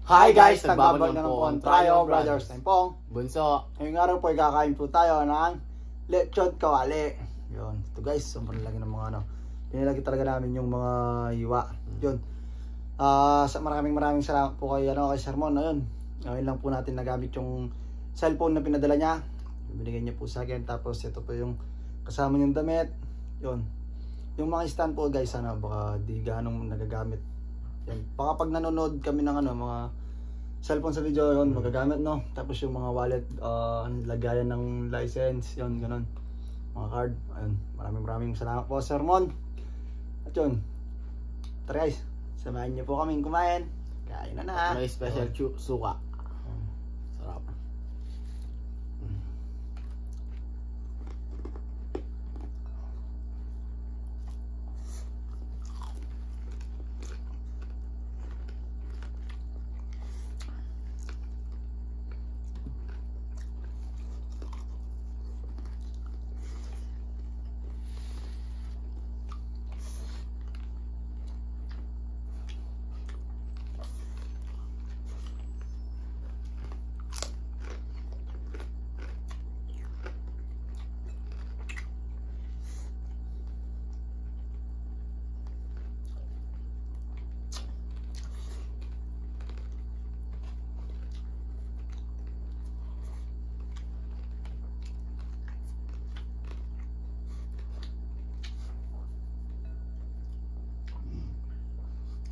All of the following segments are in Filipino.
Hi guys! Nagbabalik na po ang Trio Brothers. I'm Pong. Bunso. Ngayong araw po kakain po tayo ng lechon kawali. Yun. Ito guys, sobrang lagi ng mga ano. Pinilagi talaga namin yung mga hiwa. Yun. Maraming salamat po kay Sir Mon. Ayun. Ngayon lang po natin nagamit yung cellphone na pinadala niya. Binigay niya po sa akin. Tapos ito po yung kasama yung damit. Yun. Yung mga stand po guys, baka di ganong nagagamit. Yan. Baka pag nanonood kami ng mga cellphone sa video, yun, magagamit, no? Tapos yung mga wallet, lagayan ng license, yun, ganun. Mga card, ayun. Maraming salamat po, Sir Mon. At yun, tara guys, samahan niyo po kaming kumain. Kain na. May special suka. Sarap.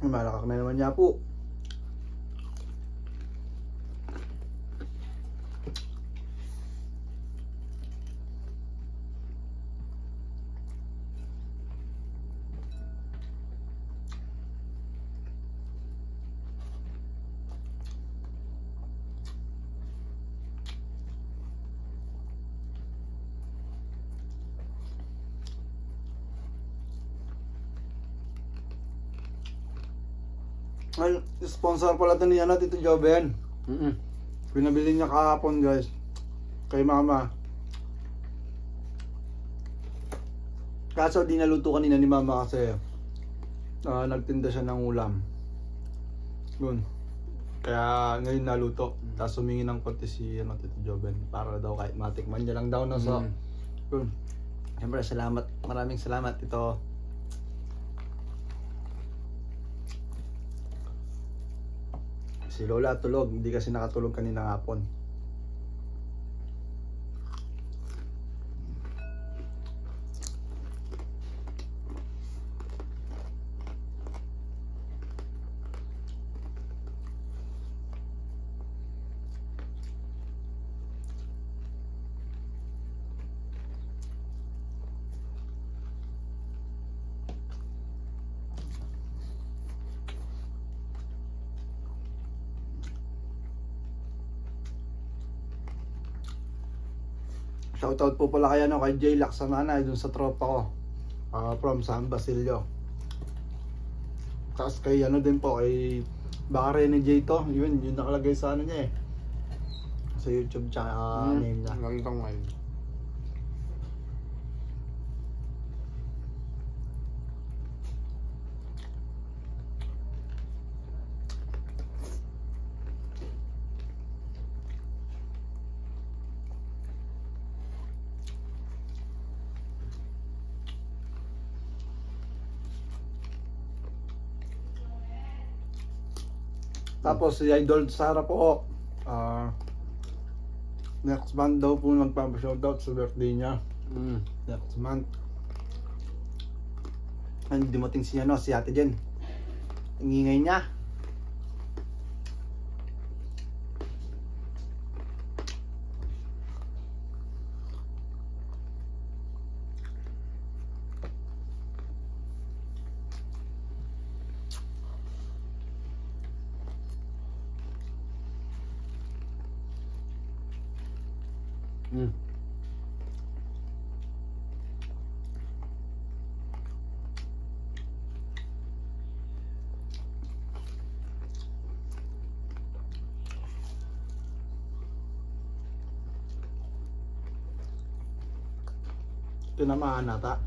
Malakak na naman niya po. Ay, sponsor pala ito niya Tito Joben. Pinabili niya kahapon guys. Kay mama. Kaso di naluto kanina ni mama kasi nagtinda siya ng ulam. Yun. Kaya ngayon naluto. Tapos humingi ng konti si Tito Joben para daw kahit matikman niya lang daw na so. Yun. Siyempre maraming salamat ito. Si Lola tulog, hindi kasi nakatulog kanina hapon. Shoutout po pala kay J Laksamana dun sa tropa ko. From San Basilio. Tapos kay din po kay baka Rene J to. Yun nakalagay sa niya eh. Sa YouTube name niya. Gantong ngayon. Tapos si Idol Sara po, next month daw po magpapa-shoutout sa birthday niya. Next month. Hindi dumating si Ate Jen. Ang ingay niya. Tinamaan nata.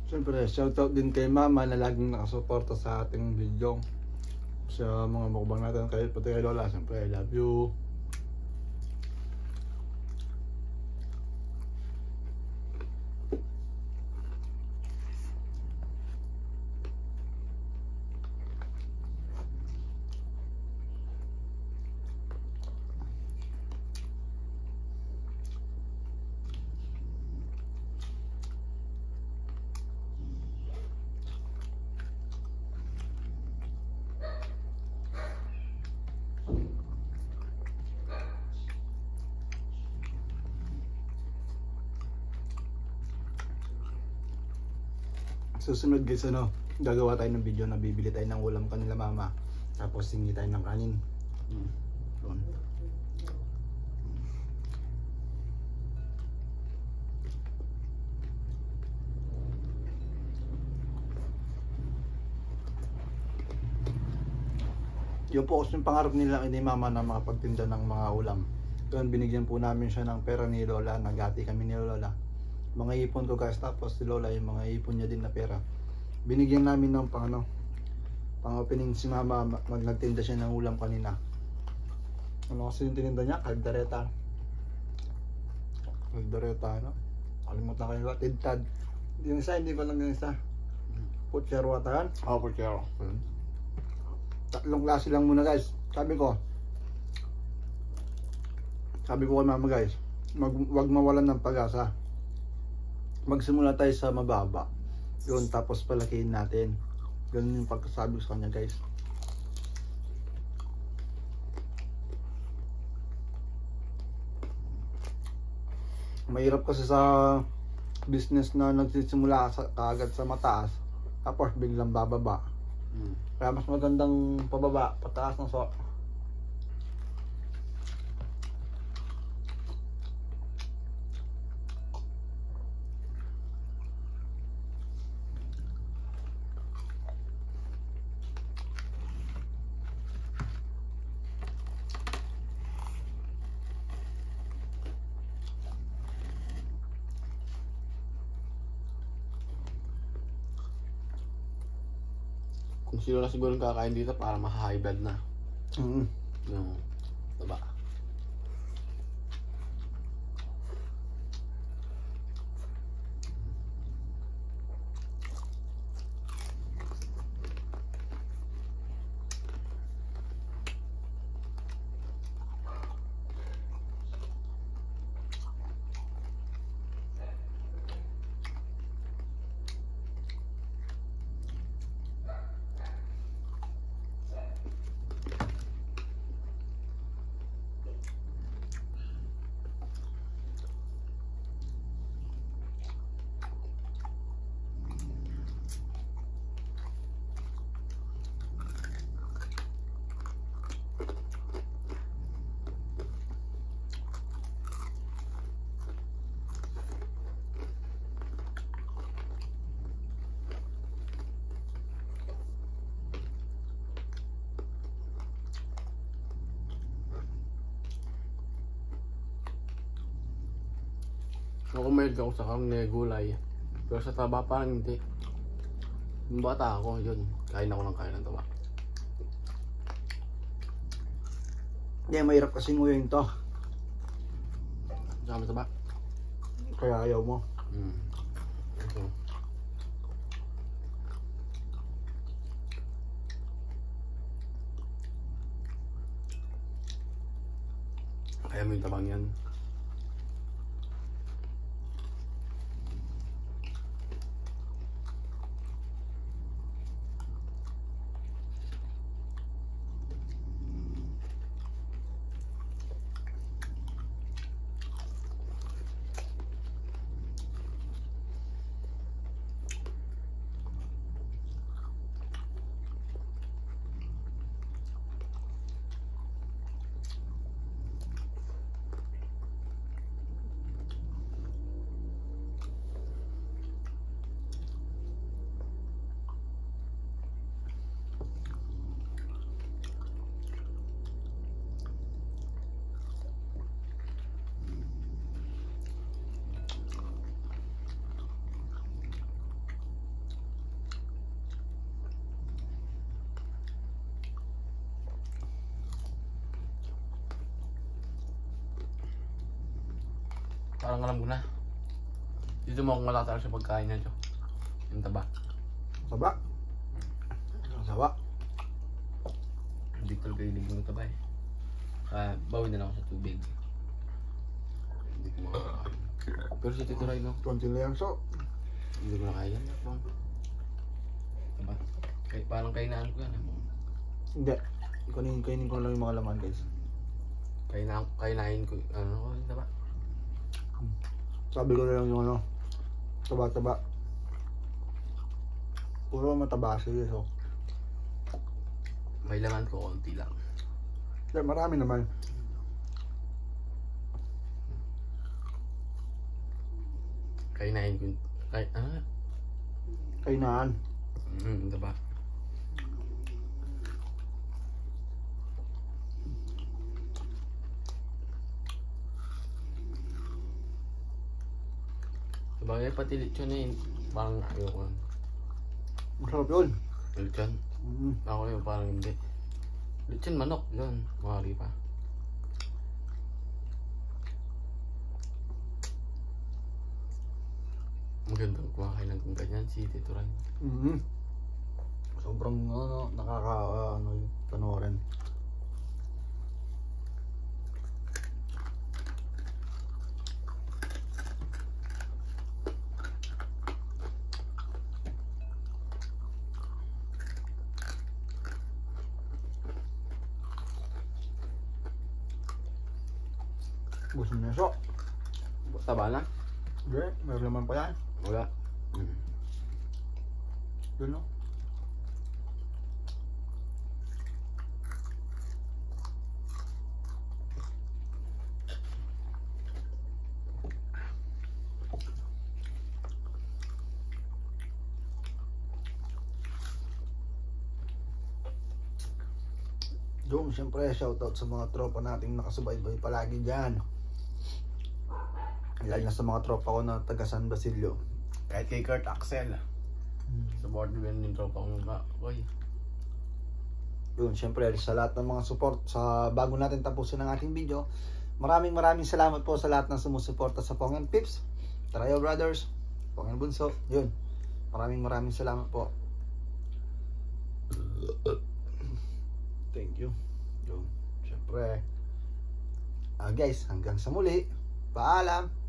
Siyempre, shoutout din kay Mama na laging nakasuporta sa ating video. Sa mga mukbang natin, kayo pati kay Lola. Siyempre, I love you. Susunod guys, gagawa tayo ng video na bibili tayo ng ulam kanila Mama. Tapos hingi tayo ng kanin. Yun. Yun po kasi yung pangarap nila ni Mama na makapagtinda ng mga ulam. Yun, binigyan po namin siya ng pera ni Lola. Nagati kami ni Lola. Mga ipon ko guys, tapos si Lola yung mga ipon niya din na pera. Binigyan namin ng pang opening si Mama. Nagtinda siya ng ulam kanina. Ano kasi yung tininda niya? Kaldereta. Kalimutan kayo. Tidtad. Yung isa, hindi pa lang yung isa. Puchero ata yan? Oo, puchero. Tatlong klase lang muna guys. Sabi ko kay Mama guys, wag mawalan ng pag-asa. Magsimula tayo sa mababa. Yun, tapos palakihin natin. Ganun yung pagkasabi ko sa kanya guys. Mahirap kasi sa business na nagsisimula kaagad sa mataas, tapos biglang bababa. Kaya mas magandang pababa, pataas ng so. Kung sino na siguro kakain dito para maka-high blood na. Yung taba. Ako mahilig ako sa karne gulay. Pero sa taba parang hindi. Nung bata ako, yun. Kain ako ng taba. Hindi, mahirap kasi nguyain to. Saka may taba. Kaya ayaw mo. Ito. Kaya mo yung tabang yan. Parang alam ko na. Dito mo akong matatalo sa pagkain niya, Jo. Yung taba. Saba. Saba. Hindi ko talaga ilig ng taba eh. Bawin na lang ako sa tubig. Hindi ko makakain. Pero si Tito Ray, no? Konti lang so. Hindi ko na kaya. Diba? Parang kainaan ko yan. Hindi. Kainin ko lang yung mga laman guys. Kainain ko. Ano ko, diba? Sabi ko na lang yung ano. Taba-taba. Puro mataba siya so. May laman ko, konti lang. Yeah, marami naman. Kainain ko. Kainaan. Diba? Sabagay pati lechon eh. Parang ayoko. Masarap yun. Lechon? Ako yun parang hindi. Lechon manok yun. Mahari pa. Magandang kumakain ng ganyan si Tito Ray. Sobrang ano yung panoorin. Gusto mo na so? Taba na? Hindi, may laman pa yan. Wala. Yun no? Yung siyempre shoutout sa mga tropa nating nakasubaybay palagi dyan. Lalo na sa mga tropa ko na taga San Basilio. Kahit kay Kurt Axel. Support din yung tropa ko mga boy. Yun, siyempre sa lahat ng mga support sa bago natin tapusin ang ating video. Maraming salamat po sa lahat ng sumusuporta sa Pongen Pips, Tarayo Brothers, Pongen Bunso. Yun. Maraming salamat po. Thank you. Yun. Siyempre. Guys, hanggang sa muli. Paalam.